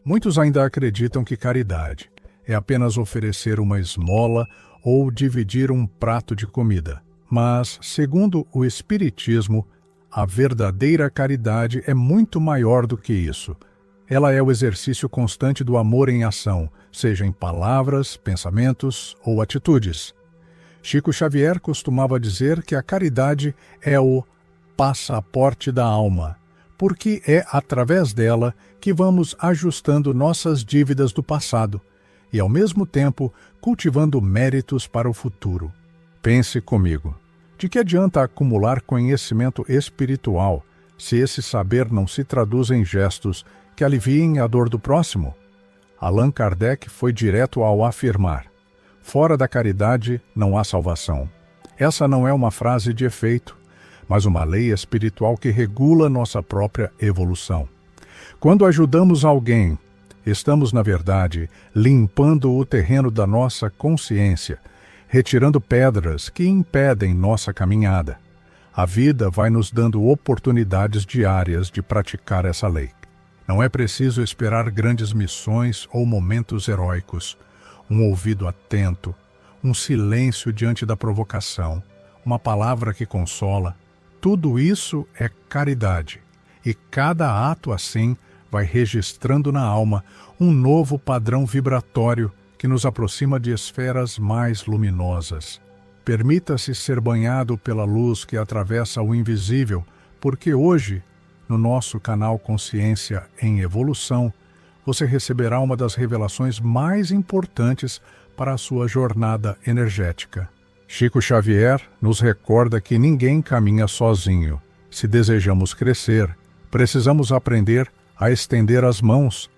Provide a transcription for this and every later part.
Muitos ainda acreditam que caridade é apenas oferecer uma esmola ou dividir um prato de comida. Mas, segundo o Espiritismo, a verdadeira caridade é muito maior do que isso. Ela é o exercício constante do amor em ação, seja em palavras, pensamentos ou atitudes. Chico Xavier costumava dizer que a caridade é o passaporte da alma, porque é através dela que vamos ajustando nossas dívidas do passado e, ao mesmo tempo, cultivando méritos para o futuro. Pense comigo, de que adianta acumular conhecimento espiritual se esse saber não se traduz em gestos que aliviem a dor do próximo? Allan Kardec foi direto ao afirmar: fora da caridade não há salvação. Essa não é uma frase de efeito, mas uma lei espiritual que regula nossa própria evolução. Quando ajudamos alguém, estamos, na verdade, limpando o terreno da nossa consciência, retirando pedras que impedem nossa caminhada. A vida vai nos dando oportunidades diárias de praticar essa lei. Não é preciso esperar grandes missões ou momentos heróicos, um ouvido atento, um silêncio diante da provocação, uma palavra que consola. Tudo isso é caridade, e cada ato assim vai registrando na alma um novo padrão vibratório que nos aproxima de esferas mais luminosas. Permita-se ser banhado pela luz que atravessa o invisível, porque hoje, no nosso canal Consciência em Evolução, você receberá uma das revelações mais importantes para a sua jornada energética. Chico Xavier nos recorda que ninguém caminha sozinho. Se desejamos crescer, precisamos aprender a estender as mãos.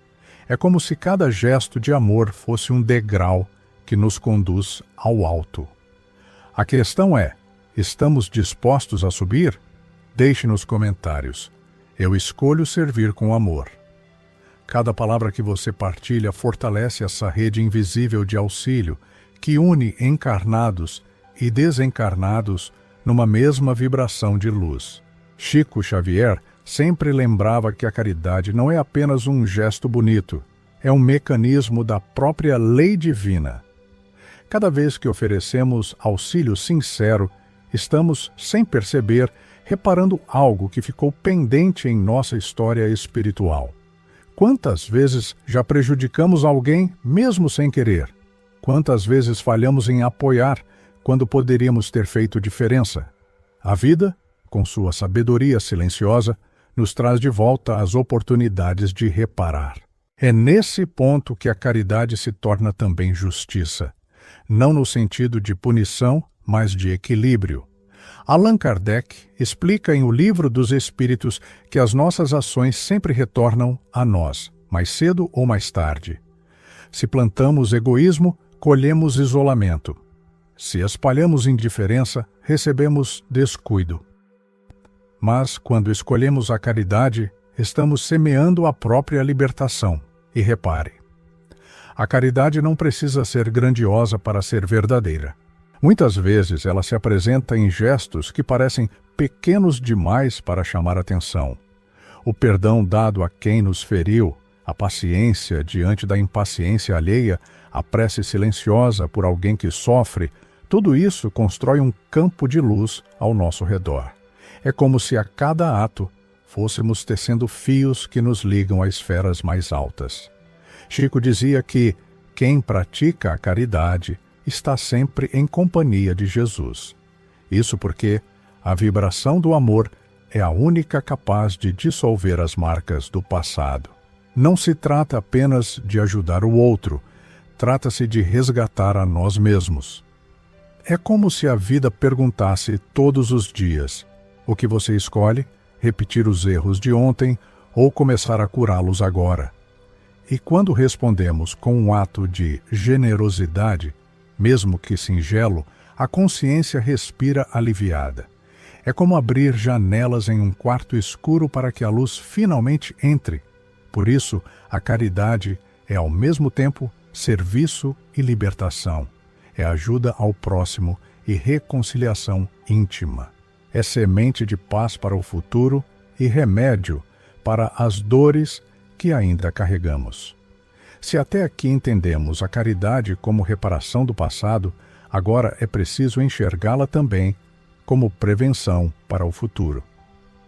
É como se cada gesto de amor fosse um degrau que nos conduz ao alto. A questão é, estamos dispostos a subir? Deixe nos comentários. Eu escolho servir com amor. Cada palavra que você partilha fortalece essa rede invisível de auxílio que une encarnados e desencarnados numa mesma vibração de luz. Chico Xavier sempre lembrava que a caridade não é apenas um gesto bonito, é um mecanismo da própria lei divina. Cada vez que oferecemos auxílio sincero, estamos, sem perceber, reparando algo que ficou pendente em nossa história espiritual. Quantas vezes já prejudicamos alguém mesmo sem querer? Quantas vezes falhamos em apoiar quando poderíamos ter feito diferença? A vida, com sua sabedoria silenciosa, nos traz de volta as oportunidades de reparar. É nesse ponto que a caridade se torna também justiça, não no sentido de punição, mas de equilíbrio. Allan Kardec explica em O Livro dos Espíritos que as nossas ações sempre retornam a nós, mais cedo ou mais tarde. Se plantamos egoísmo, colhemos isolamento. Se espalhamos indiferença, recebemos descuido. Mas, quando escolhemos a caridade, estamos semeando a própria libertação. E repare, a caridade não precisa ser grandiosa para ser verdadeira. Muitas vezes ela se apresenta em gestos que parecem pequenos demais para chamar atenção. O perdão dado a quem nos feriu, a paciência diante da impaciência alheia, a prece silenciosa por alguém que sofre, tudo isso constrói um campo de luz ao nosso redor. É como se a cada ato fôssemos tecendo fios que nos ligam a esferas mais altas. Chico dizia que quem pratica a caridade está sempre em companhia de Jesus. Isso porque a vibração do amor é a única capaz de dissolver as marcas do passado. Não se trata apenas de ajudar o outro, trata-se de resgatar a nós mesmos. É como se a vida perguntasse todos os dias: o que você escolhe? Repetir os erros de ontem ou começar a curá-los agora? E quando respondemos com um ato de generosidade, mesmo que singelo, a consciência respira aliviada. É como abrir janelas em um quarto escuro para que a luz finalmente entre. Por isso, a caridade é ao mesmo tempo serviço e libertação. É ajuda ao próximo e reconciliação íntima. É semente de paz para o futuro e remédio para as dores que ainda carregamos. Se até aqui entendemos a caridade como reparação do passado, agora é preciso enxergá-la também como prevenção para o futuro.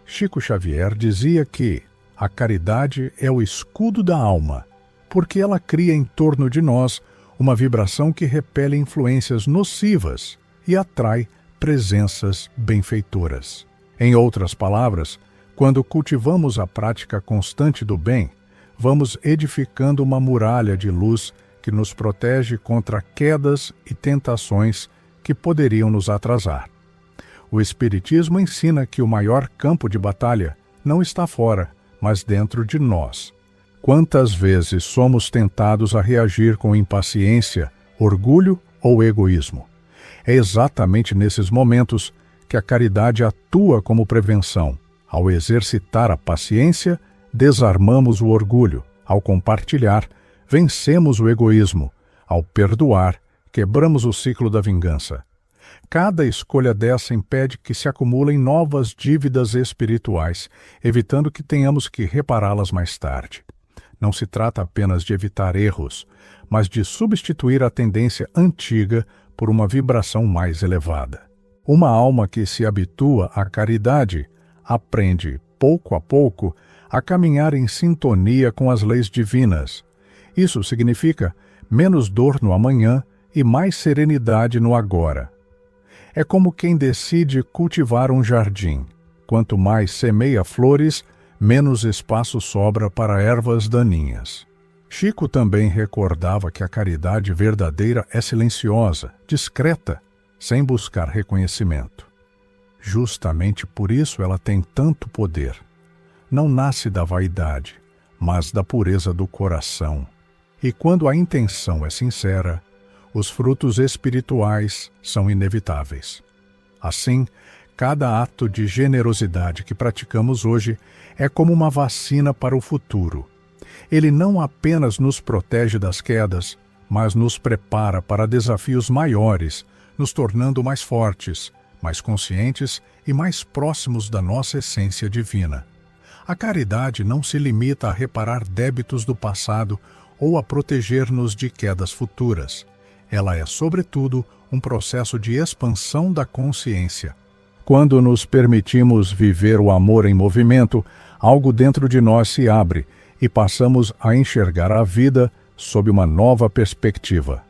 Chico Xavier dizia que a caridade é o escudo da alma, porque ela cria em torno de nós uma vibração que repele influências nocivas e atrai presenças benfeitoras. Em outras palavras, quando cultivamos a prática constante do bem, vamos edificando uma muralha de luz que nos protege contra quedas e tentações que poderiam nos atrasar. O Espiritismo ensina que o maior campo de batalha não está fora, mas dentro de nós. Quantas vezes somos tentados a reagir com impaciência, orgulho ou egoísmo? É exatamente nesses momentos que a caridade atua como prevenção. Ao exercitar a paciência, desarmamos o orgulho. Ao compartilhar, vencemos o egoísmo. Ao perdoar, quebramos o ciclo da vingança. Cada escolha dessa impede que se acumulem novas dívidas espirituais, evitando que tenhamos que repará-las mais tarde. Não se trata apenas de evitar erros, mas de substituir a tendência antiga por uma vibração mais elevada. Uma alma que se habitua à caridade aprende, pouco a pouco, a caminhar em sintonia com as leis divinas. Isso significa menos dor no amanhã e mais serenidade no agora. É como quem decide cultivar um jardim. Quanto mais semeia flores, menos espaço sobra para ervas daninhas. Chico também recordava que a caridade verdadeira é silenciosa, discreta, sem buscar reconhecimento. Justamente por isso ela tem tanto poder. Não nasce da vaidade, mas da pureza do coração. E quando a intenção é sincera, os frutos espirituais são inevitáveis. Assim, cada ato de generosidade que praticamos hoje é como uma vacina para o futuro. Ele não apenas nos protege das quedas, mas nos prepara para desafios maiores, nos tornando mais fortes, mais conscientes e mais próximos da nossa essência divina. A caridade não se limita a reparar débitos do passado ou a proteger-nos de quedas futuras. Ela é, sobretudo, um processo de expansão da consciência. Quando nos permitimos viver o amor em movimento, algo dentro de nós se abre e passamos a enxergar a vida sob uma nova perspectiva.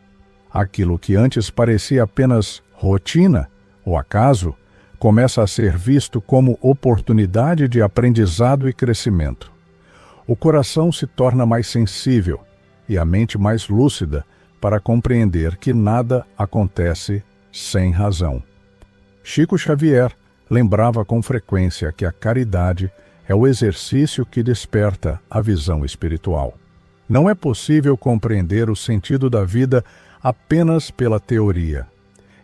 Aquilo que antes parecia apenas rotina ou acaso, começa a ser visto como oportunidade de aprendizado e crescimento. O coração se torna mais sensível e a mente mais lúcida para compreender que nada acontece sem razão. Chico Xavier lembrava com frequência que a caridade é o exercício que desperta a visão espiritual. Não é possível compreender o sentido da vida apenas pela teoria.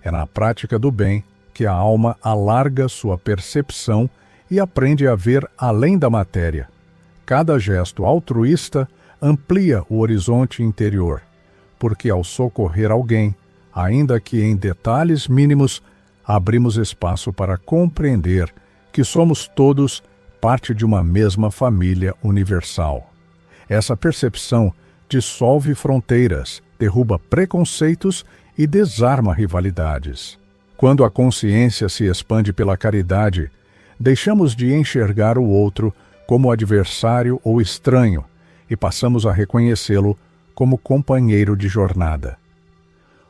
É na prática do bem que a alma alarga sua percepção e aprende a ver além da matéria. Cada gesto altruísta amplia o horizonte interior, porque ao socorrer alguém, ainda que em detalhes mínimos, abrimos espaço para compreender que somos todos parte de uma mesma família universal. Essa percepção dissolve fronteiras, derruba preconceitos e desarma rivalidades. Quando a consciência se expande pela caridade, deixamos de enxergar o outro como adversário ou estranho e passamos a reconhecê-lo como companheiro de jornada.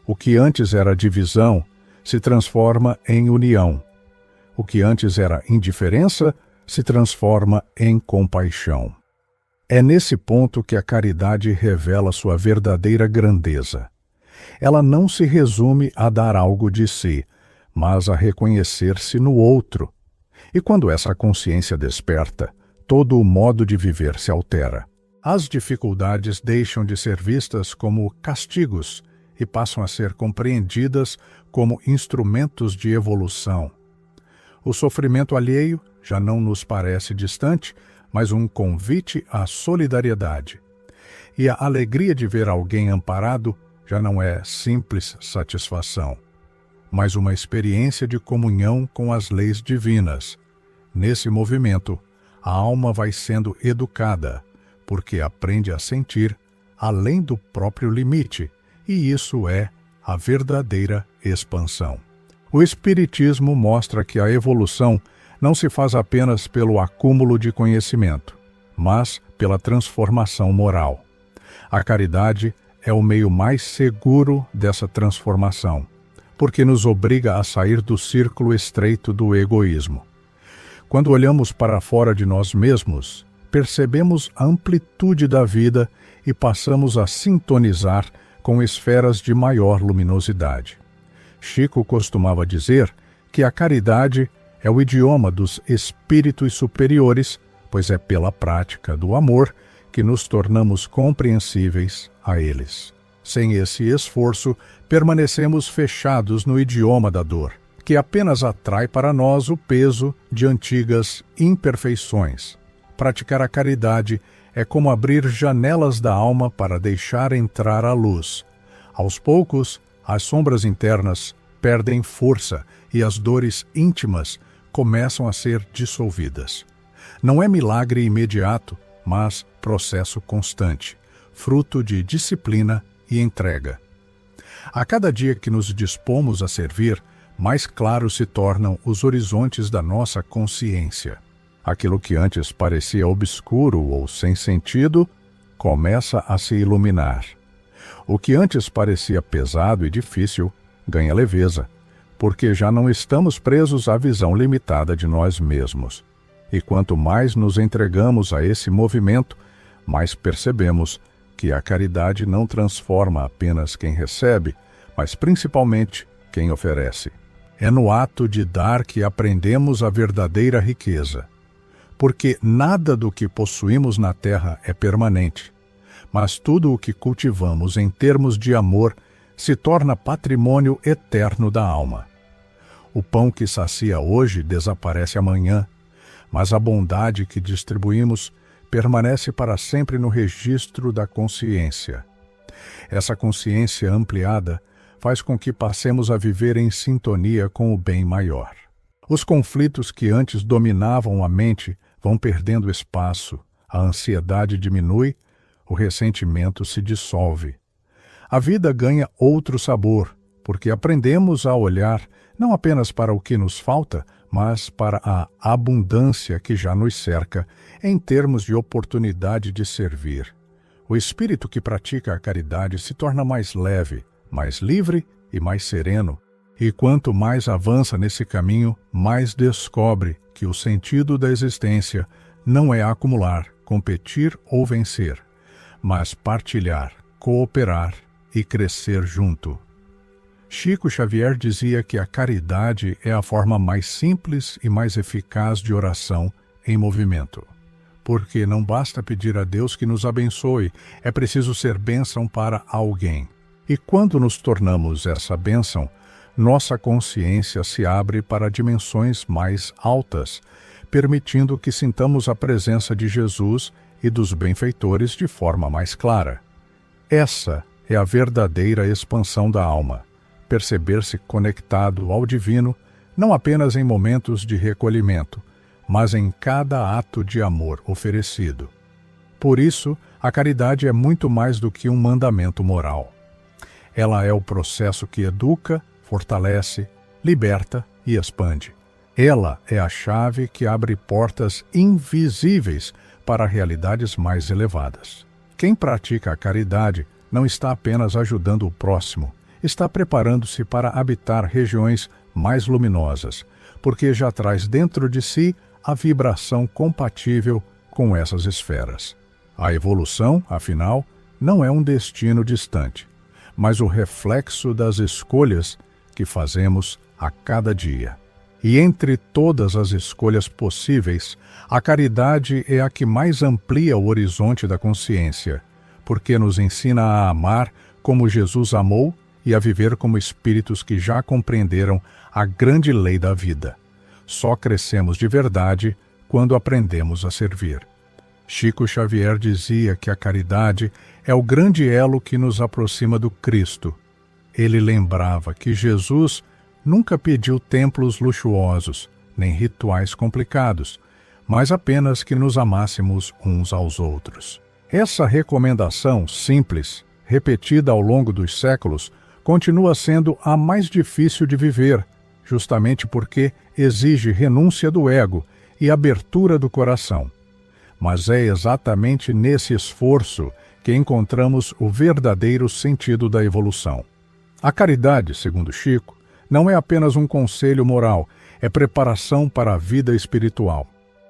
O que antes era divisão se transforma em união. O que antes era indiferença se transforma em compaixão. É nesse ponto que a caridade revela sua verdadeira grandeza. Ela não se resume a dar algo de si, mas a reconhecer-se no outro. E quando essa consciência desperta, todo o modo de viver se altera. As dificuldades deixam de ser vistas como castigos e passam a ser compreendidas como instrumentos de evolução. O sofrimento alheio já não nos parece distante, mas um convite à solidariedade. E a alegria de ver alguém amparado já não é simples satisfação, mas uma experiência de comunhão com as leis divinas. Nesse movimento, a alma vai sendo educada, porque aprende a sentir além do próprio limite, e isso é a verdadeira expansão. O Espiritismo mostra que a evolução não se faz apenas pelo acúmulo de conhecimento, mas pela transformação moral. A caridade é o meio mais seguro dessa transformação, porque nos obriga a sair do círculo estreito do egoísmo. Quando olhamos para fora de nós mesmos, percebemos a amplitude da vida e passamos a sintonizar com esferas de maior luminosidade. Chico costumava dizer que a caridade é o idioma dos espíritos superiores, pois é pela prática do amor que nos tornamos compreensíveis a eles. Sem esse esforço, permanecemos fechados no idioma da dor, que apenas atrai para nós o peso de antigas imperfeições. Praticar a caridade é como abrir janelas da alma para deixar entrar a luz. Aos poucos, as sombras internas perdem força e as dores íntimas começam a ser dissolvidas. Não é milagre imediato, mas processo constante, fruto de disciplina e entrega. A cada dia que nos dispomos a servir, mais claros se tornam os horizontes da nossa consciência. Aquilo que antes parecia obscuro ou sem sentido, começa a se iluminar. O que antes parecia pesado e difícil, ganha leveza, porque já não estamos presos à visão limitada de nós mesmos. E quanto mais nos entregamos a esse movimento, mais percebemos que a caridade não transforma apenas quem recebe, mas principalmente quem oferece. É no ato de dar que aprendemos a verdadeira riqueza, porque nada do que possuímos na terra é permanente, mas tudo o que cultivamos em termos de amor se torna patrimônio eterno da alma. O pão que sacia hoje desaparece amanhã, mas a bondade que distribuímos permanece para sempre no registro da consciência. Essa consciência ampliada faz com que passemos a viver em sintonia com o bem maior. Os conflitos que antes dominavam a mente vão perdendo espaço, a ansiedade diminui, o ressentimento se dissolve. A vida ganha outro sabor, porque aprendemos a olhar não apenas para o que nos falta, mas para a abundância que já nos cerca em termos de oportunidade de servir. O espírito que pratica a caridade se torna mais leve, mais livre e mais sereno, e quanto mais avança nesse caminho, mais descobre que o sentido da existência não é acumular, competir ou vencer, mas partilhar, cooperar e crescer junto. Chico Xavier dizia que a caridade é a forma mais simples e mais eficaz de oração em movimento. Porque não basta pedir a Deus que nos abençoe, é preciso ser bênção para alguém. E quando nos tornamos essa bênção, nossa consciência se abre para dimensões mais altas, permitindo que sintamos a presença de Jesus e dos benfeitores de forma mais clara. Essa é a verdadeira expansão da alma. Perceber-se conectado ao divino, não apenas em momentos de recolhimento, mas em cada ato de amor oferecido. Por isso, a caridade é muito mais do que um mandamento moral. Ela é o processo que educa, fortalece, liberta e expande. Ela é a chave que abre portas invisíveis para realidades mais elevadas. Quem pratica a caridade não está apenas ajudando o próximo, está preparando-se para habitar regiões mais luminosas, porque já traz dentro de si a vibração compatível com essas esferas. A evolução, afinal, não é um destino distante, mas o reflexo das escolhas que fazemos a cada dia. E entre todas as escolhas possíveis, a caridade é a que mais amplia o horizonte da consciência, porque nos ensina a amar como Jesus amou e a viver como espíritos que já compreenderam a grande lei da vida. Só crescemos de verdade quando aprendemos a servir. Chico Xavier dizia que a caridade é o grande elo que nos aproxima do Cristo. Ele lembrava que Jesus nunca pediu templos luxuosos, nem rituais complicados, mas apenas que nos amássemos uns aos outros. Essa recomendação simples, repetida ao longo dos séculos, continua sendo a mais difícil de viver, justamente porque exige renúncia do ego e abertura do coração. Mas é exatamente nesse esforço que encontramos o verdadeiro sentido da evolução. A caridade, segundo Chico, não é apenas um conselho moral, é preparação para a vida espiritual.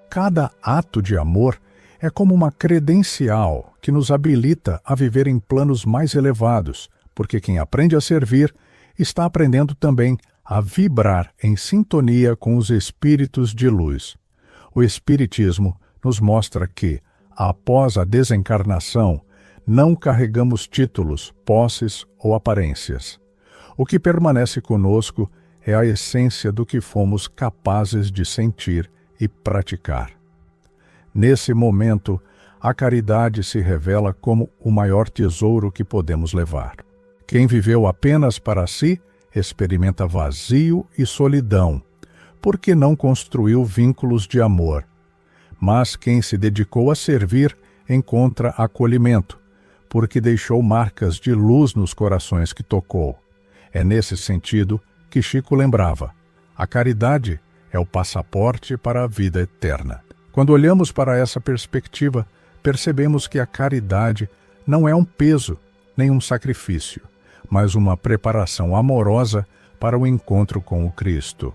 Cada ato de amor é como uma credencial que nos habilita a viver em planos mais elevados, porque quem aprende a servir está aprendendo também a vibrar em sintonia com os espíritos de luz. O Espiritismo nos mostra que, após a desencarnação, não carregamos títulos, posses ou aparências. O que permanece conosco é a essência do que fomos capazes de sentir e praticar. Nesse momento, a caridade se revela como o maior tesouro que podemos levar. Quem viveu apenas para si, experimenta vazio e solidão, porque não construiu vínculos de amor. Mas quem se dedicou a servir, encontra acolhimento, porque deixou marcas de luz nos corações que tocou. É nesse sentido que Chico lembrava: a caridade é o passaporte para a vida eterna. Quando olhamos para essa perspectiva, percebemos que a caridade não é um peso, nem um sacrifício, mas uma preparação amorosa para o encontro com o Cristo.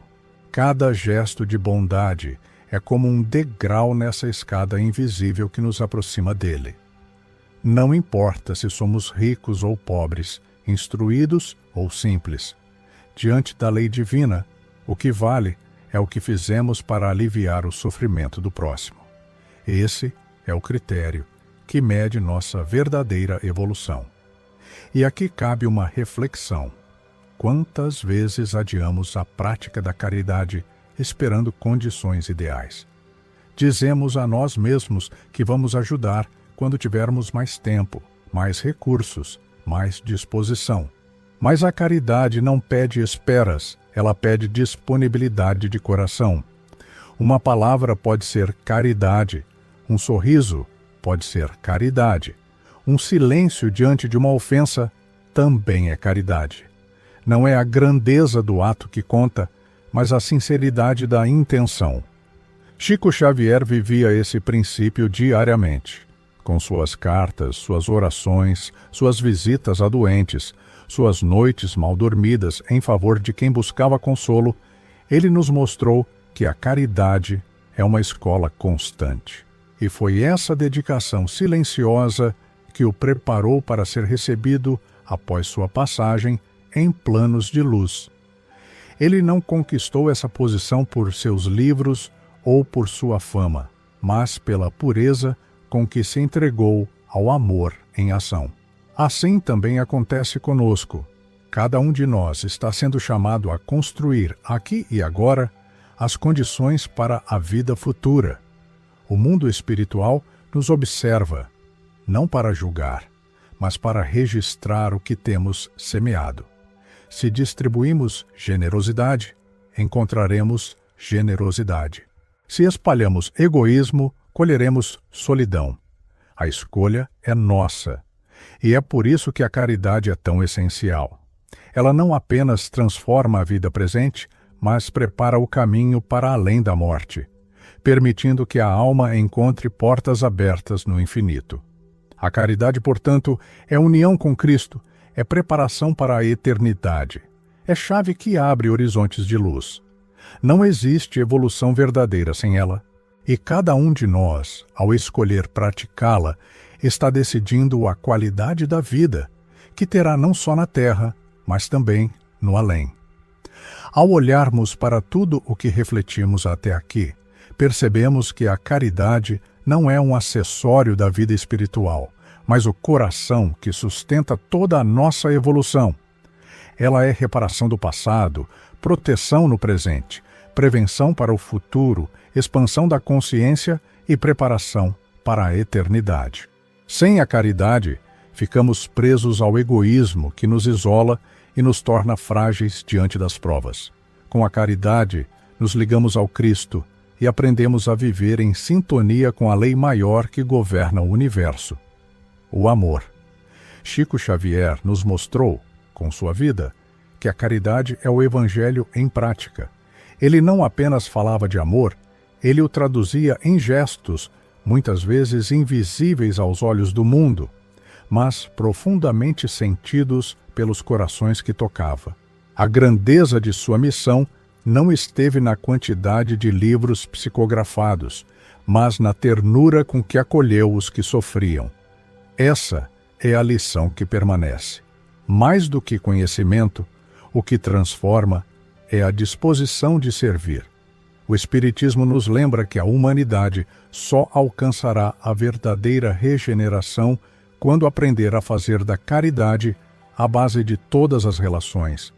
Cada gesto de bondade é como um degrau nessa escada invisível que nos aproxima dele. Não importa se somos ricos ou pobres, instruídos ou simples. Diante da lei divina, o que vale é o que fizemos para aliviar o sofrimento do próximo. Esse é o critério que mede nossa verdadeira evolução. E aqui cabe uma reflexão. Quantas vezes adiamos a prática da caridade esperando condições ideais? Dizemos a nós mesmos que vamos ajudar quando tivermos mais tempo, mais recursos, mais disposição. Mas a caridade não pede esperas, ela pede disponibilidade de coração. Uma palavra pode ser caridade, um sorriso pode ser caridade, um silêncio diante de uma ofensa também é caridade. Não é a grandeza do ato que conta, mas a sinceridade da intenção. Chico Xavier vivia esse princípio diariamente, com suas cartas, suas orações, suas visitas a doentes, suas noites mal dormidas em favor de quem buscava consolo. Ele nos mostrou que a caridade é uma escola constante. E foi essa dedicação silenciosa que o preparou para ser recebido, após sua passagem, em planos de luz. Ele não conquistou essa posição por seus livros ou por sua fama, mas pela pureza com que se entregou ao amor em ação. Assim também acontece conosco. Cada um de nós está sendo chamado a construir, aqui e agora, as condições para a vida futura. O mundo espiritual nos observa, não para julgar, mas para registrar o que temos semeado. Se distribuímos generosidade, encontraremos generosidade. Se espalhamos egoísmo, colheremos solidão. A escolha é nossa. E é por isso que a caridade é tão essencial. Ela não apenas transforma a vida presente, mas prepara o caminho para além da morte, permitindo que a alma encontre portas abertas no infinito. A caridade, portanto, é união com Cristo, é preparação para a eternidade, é chave que abre horizontes de luz. Não existe evolução verdadeira sem ela, e cada um de nós, ao escolher praticá-la, está decidindo a qualidade da vida, que terá não só na terra, mas também no além. Ao olharmos para tudo o que refletimos até aqui, percebemos que a caridade não é um acessório da vida espiritual, mas o coração que sustenta toda a nossa evolução. Ela é reparação do passado, proteção no presente, prevenção para o futuro, expansão da consciência e preparação para a eternidade. Sem a caridade, ficamos presos ao egoísmo que nos isola e nos torna frágeis diante das provas. Com a caridade, nos ligamos ao Cristo e aprendemos a viver em sintonia com a lei maior que governa o universo, o amor. Chico Xavier nos mostrou, com sua vida, que a caridade é o Evangelho em prática. Ele não apenas falava de amor, ele o traduzia em gestos, muitas vezes invisíveis aos olhos do mundo, mas profundamente sentidos pelos corações que tocava. A grandeza de sua missão não esteve na quantidade de livros psicografados, mas na ternura com que acolheu os que sofriam. Essa é a lição que permanece. Mais do que conhecimento, o que transforma é a disposição de servir. O Espiritismo nos lembra que a humanidade só alcançará a verdadeira regeneração quando aprender a fazer da caridade a base de todas as relações.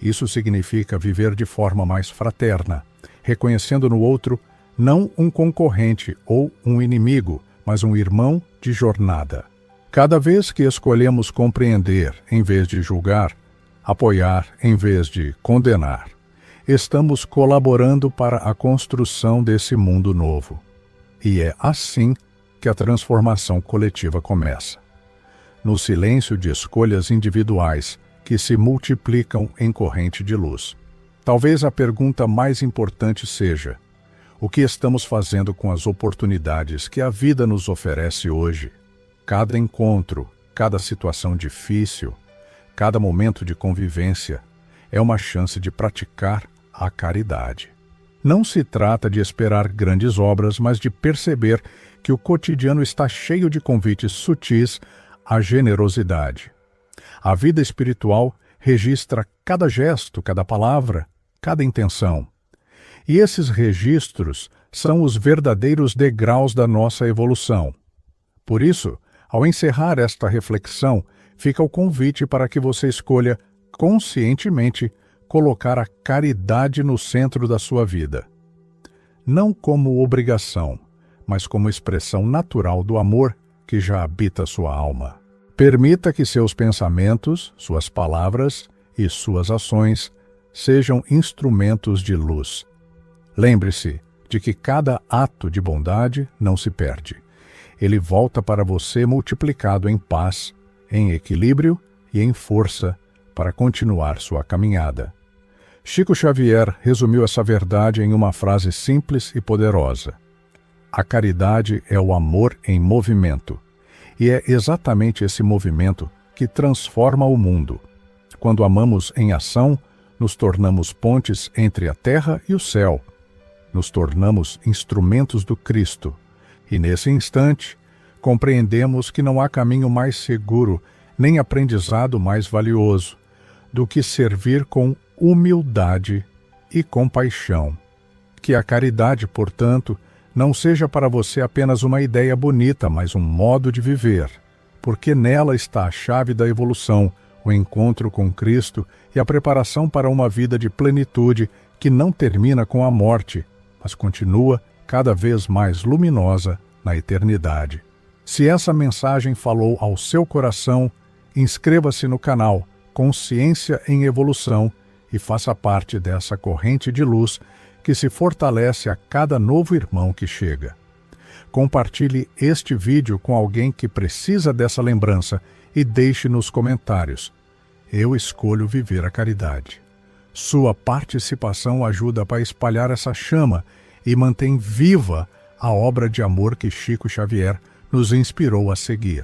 Isso significa viver de forma mais fraterna, reconhecendo no outro não um concorrente ou um inimigo, mas um irmão de jornada. Cada vez que escolhemos compreender em vez de julgar, apoiar em vez de condenar, estamos colaborando para a construção desse mundo novo. E é assim que a transformação coletiva começa. No silêncio de escolhas individuais que se multiplicam em corrente de luz. Talvez a pergunta mais importante seja: o que estamos fazendo com as oportunidades que a vida nos oferece hoje? Cada encontro, cada situação difícil, cada momento de convivência é uma chance de praticar a caridade. Não se trata de esperar grandes obras, mas de perceber que o cotidiano está cheio de convites sutis à generosidade. A vida espiritual registra cada gesto, cada palavra, cada intenção. E esses registros são os verdadeiros degraus da nossa evolução. Por isso, ao encerrar esta reflexão, fica o convite para que você escolha conscientemente colocar a caridade no centro da sua vida. Não como obrigação, mas como expressão natural do amor que já habita sua alma. Permita que seus pensamentos, suas palavras e suas ações sejam instrumentos de luz. Lembre-se de que cada ato de bondade não se perde. Ele volta para você multiplicado em paz, em equilíbrio e em força para continuar sua caminhada. Chico Xavier resumiu essa verdade em uma frase simples e poderosa: a caridade é o amor em movimento. E é exatamente esse movimento que transforma o mundo. Quando amamos em ação, nos tornamos pontes entre a terra e o céu. Nos tornamos instrumentos do Cristo. E nesse instante, compreendemos que não há caminho mais seguro, nem aprendizado mais valioso, do que servir com humildade e compaixão. Que a caridade, portanto, não seja para você apenas uma ideia bonita, mas um modo de viver, porque nela está a chave da evolução, o encontro com Cristo e a preparação para uma vida de plenitude que não termina com a morte, mas continua cada vez mais luminosa na eternidade. Se essa mensagem falou ao seu coração, inscreva-se no canal Consciência em Evolução e faça parte dessa corrente de luz que se fortalece a cada novo irmão que chega. Compartilhe este vídeo com alguém que precisa dessa lembrança e deixe nos comentários: eu escolho viver a caridade. Sua participação ajuda para espalhar essa chama e mantém viva a obra de amor que Chico Xavier nos inspirou a seguir.